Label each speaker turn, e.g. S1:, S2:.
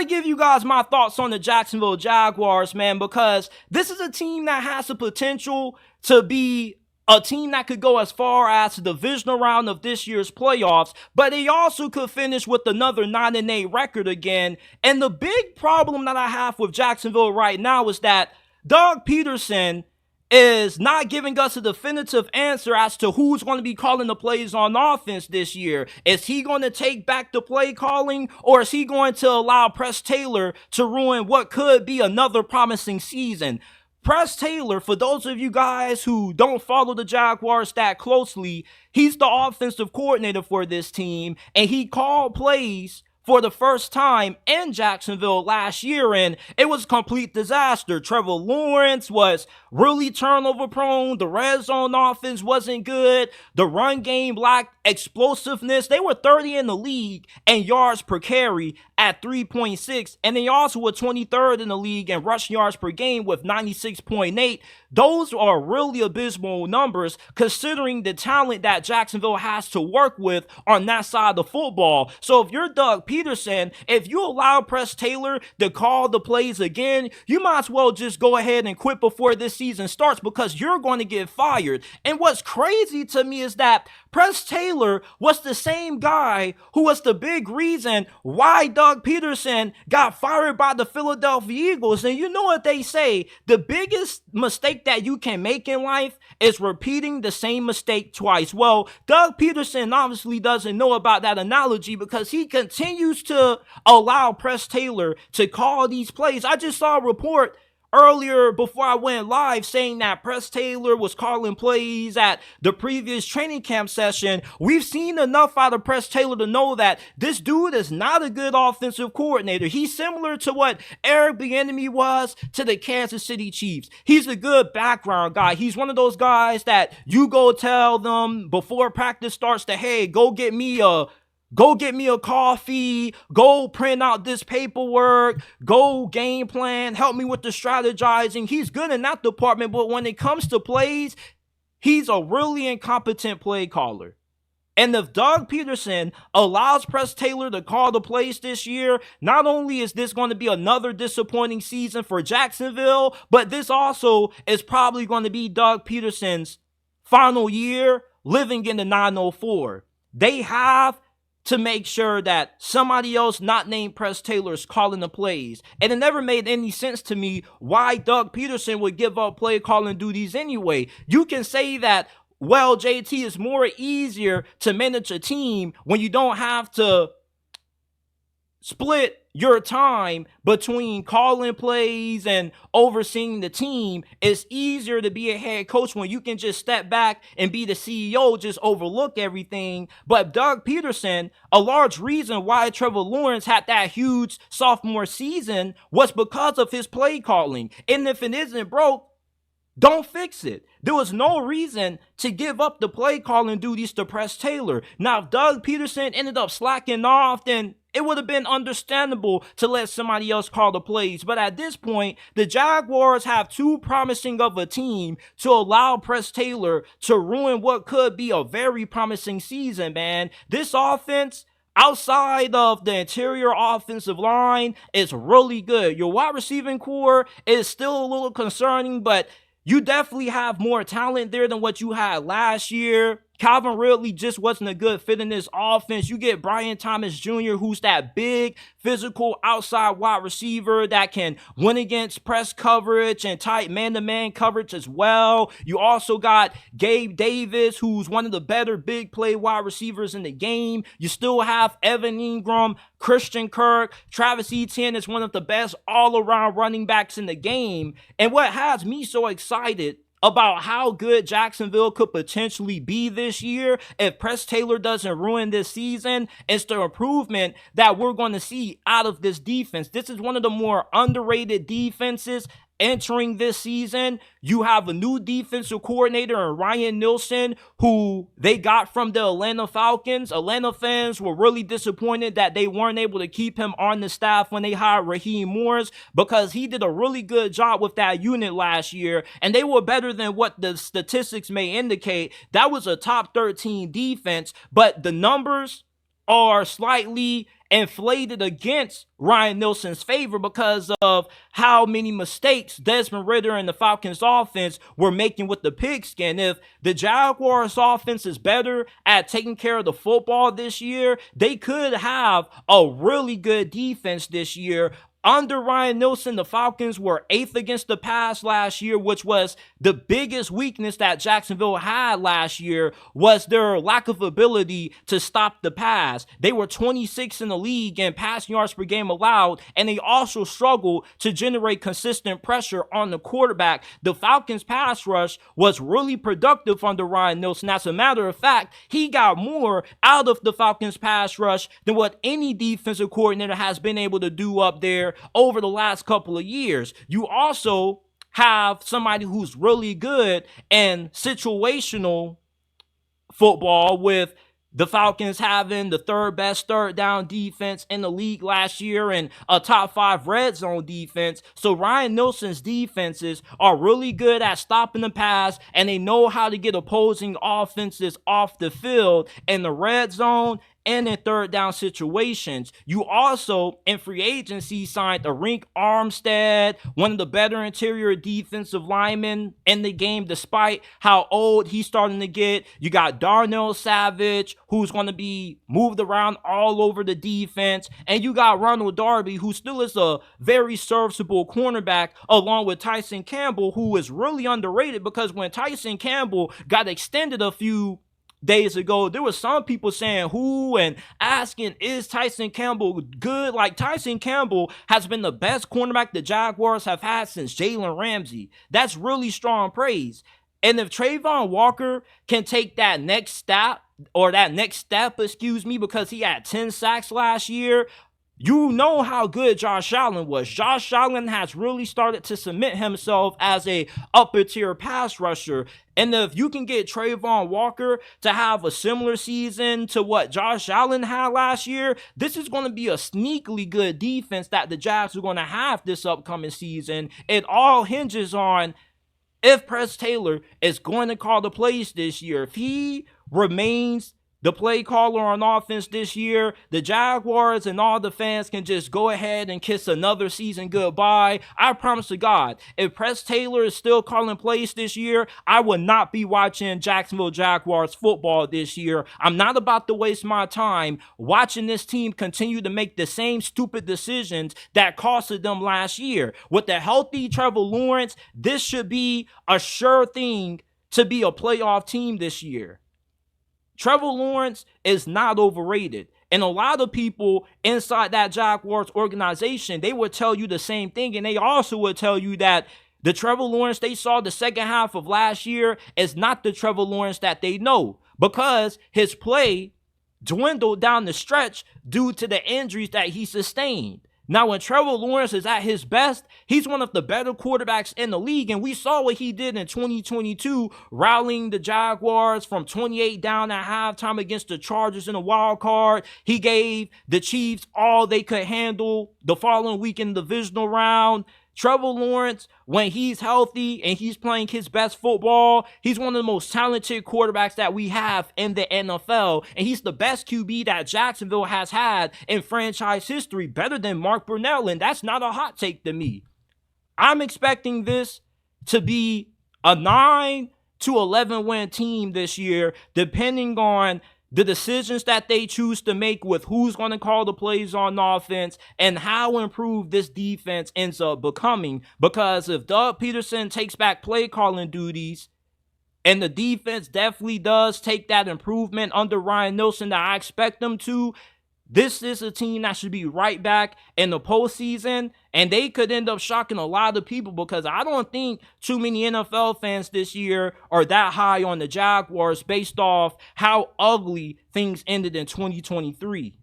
S1: to give you guys my thoughts on the Jacksonville Jaguars, man, because this is a team that has the potential to be a team that could go as far as the divisional round of this year's playoffs, but they also could finish with another 9-8 record again. And the big problem that I have with Jacksonville right now is that Doug Peterson is not giving us a definitive answer as to who's going to be calling the plays on offense this year. Is he going to take back the play calling, or is he going to allow Press Taylor to ruin what could be another promising season? Press Taylor, for those of you guys who don't follow the Jaguars that closely, he's the offensive coordinator for this team, and he called plays for the first time in Jacksonville last year, and it was a complete disaster. Trevor Lawrence was really turnover prone. The red zone offense wasn't good. The run game lacked explosiveness. They were 30 in the league in yards per carry at 3.6, and they also were 23rd in the league in rushing yards per game with 96.8. Those are really abysmal numbers considering the talent that Jacksonville has to work with on that side of the football. So if you're Doug Peterson, if you allow Press Taylor to call the plays again, you might as well just go ahead and quit before this season starts, because you're going to get fired. And what's crazy to me is that Press Taylor was the same guy who was the big reason why Doug Peterson got fired by the Philadelphia Eagles. And you know what they say, the biggest mistake that you can make in life is repeating the same mistake twice. Well, Doug Peterson obviously doesn't know about that analogy, because he continues to allow Press Taylor to call these plays. I just saw a report earlier before I went live saying that Press Taylor was calling plays at the previous training camp session. We've seen enough out of Press Taylor to know that this dude is not a good offensive coordinator. He's similar to what Eric Bieniemy was to the Kansas City Chiefs. He's a good background guy. He's one of those guys that you go tell them before practice starts to, hey, go get me a coffee, go print out this paperwork, go game plan, help me with the strategizing. He's good in that department, but when it comes to plays, he's a really incompetent play caller. And if Doug Peterson allows Press Taylor to call the plays this year, not only is this going to be another disappointing season for Jacksonville, but this also is probably going to be Doug Peterson's final year living in the 904. They have to make sure that somebody else not named Press Taylor is calling the plays. And it never made any sense to me why Doug Peterson would give up play calling duties anyway. You can say that, well, JT, it's more easier to manage a team when you don't have to split your time between calling plays and overseeing the team. It's easier to be a head coach when you can just step back and be the CEO, just overlook everything. But Doug Peterson, a large reason why Trevor Lawrence had that huge sophomore season was because of his play calling. And if it isn't broke, don't fix it. There was no reason to give up the play calling duties to Press Taylor. Now, if Doug Peterson ended up slacking off, then it would have been understandable to let somebody else call the plays. But at this point, the Jaguars have too promising of a team to allow Press Taylor to ruin what could be a very promising season, man. This offense, outside of the interior offensive line, is really good. Your wide receiving core is still a little concerning, but you definitely have more talent there than what you had last year. Calvin Ridley just wasn't a good fit in this offense. You get Brian Thomas Jr., who's that big, physical outside wide receiver that can win against press coverage and tight man-to-man coverage as well. You also got Gabe Davis, who's one of the better big play wide receivers in the game. You still have Evan Ingram, Christian Kirk. Travis Etienne is one of the best all-around running backs in the game. And what has me so excited about how good Jacksonville could potentially be this year if Press Taylor doesn't ruin this season, it's the improvement that we're going to see out of this defense. This is one of the more underrated defenses entering this season. You have a new defensive coordinator in Ryan Nielsen, who they got from the Atlanta Falcons. Atlanta fans were really disappointed that they weren't able to keep him on the staff when they hired Raheem Morris, because he did a really good job with that unit last year, and they were better than what the statistics may indicate. That was a top 13 defense, but the numbers are slightly inflated against Ryan Nilsson's favor because of how many mistakes Desmond Ridder and the Falcons offense were making with the pigskin. If the Jaguars offense is better at taking care of the football this year, they could have a really good defense this year. Under Ryan Nilsson, the Falcons were 8th against the pass last year, which was the biggest weakness that Jacksonville had last year, was their lack of ability to stop the pass. They were 26th in the league in passing yards per game allowed, and they also struggled to generate consistent pressure on the quarterback. The Falcons' pass rush was really productive under Ryan Nilsson. As a matter of fact, he got more out of the Falcons' pass rush than what any defensive coordinator has been able to do up there over the last couple of years. You also have somebody who's really good in situational football, with the Falcons having the third best third down defense in the league last year and a top 5 red zone defense. So Ryan Nilsson's defenses are really good at stopping the pass, and they know how to get opposing offenses off the field in the red zone and in third down situations. You also, in free agency, signed Arik Armstead, one of the better interior defensive linemen in the game, despite how old he's starting to get. You got Darnell Savage, who's going to be moved around all over the defense. And you got Ronald Darby, who still is a very serviceable cornerback, along with Tyson Campbell, who is really underrated, because when Tyson Campbell got extended a few days ago, there were some people saying who and asking, is Tyson Campbell good? Like, Tyson Campbell has been the best cornerback the Jaguars have had since Jalen Ramsey. That's really strong praise. And if Trayvon Walker can take that next step, because he had 10 sacks last year, you know how good Josh Allen was. Josh Allen has really started to cement himself as a upper tier pass rusher. And if you can get Trayvon Walker to have a similar season to what Josh Allen had last year, this is going to be a sneakily good defense that the Jags are going to have this upcoming season. It all hinges on if Press Taylor is going to call the plays this year. If he remains the play caller on offense this year, the Jaguars and all the fans can just go ahead and kiss another season goodbye. I promise to God, if Press Taylor is still calling plays this year, I will not be watching Jacksonville Jaguars football this year. I'm not about to waste my time watching this team continue to make the same stupid decisions that costed them last year. With a healthy Trevor Lawrence, this should be a sure thing to be a playoff team this year. Trevor Lawrence is not overrated. And a lot of people inside that Jaguars organization, they would tell you the same thing. And they also would tell you that the Trevor Lawrence they saw the second half of last year is not the Trevor Lawrence that they know, because his play dwindled down the stretch due to the injuries that he sustained. Now, when Trevor Lawrence is at his best, he's one of the better quarterbacks in the league. And we saw what he did in 2022, rallying the Jaguars from 28 down at halftime against the Chargers in a wild card. He gave the Chiefs all they could handle the following week in the divisional round. Trevor Lawrence, when he's healthy and he's playing his best football, he's one of the most talented quarterbacks that we have in the NFL. And he's the best QB that Jacksonville has had in franchise history, better than Mark Brunell. And that's not a hot take to me. I'm expecting this to be a 9 to 11 win team this year, depending on the decisions that they choose to make with who's going to call the plays on offense and how improved this defense ends up becoming. Because if Doug Peterson takes back play calling duties, and the defense definitely does take that improvement under Ryan Nilsson that I expect them to, this is a team that should be right back in the postseason, and they could end up shocking a lot of people, because I don't think too many NFL fans this year are that high on the Jaguars based off how ugly things ended in 2023.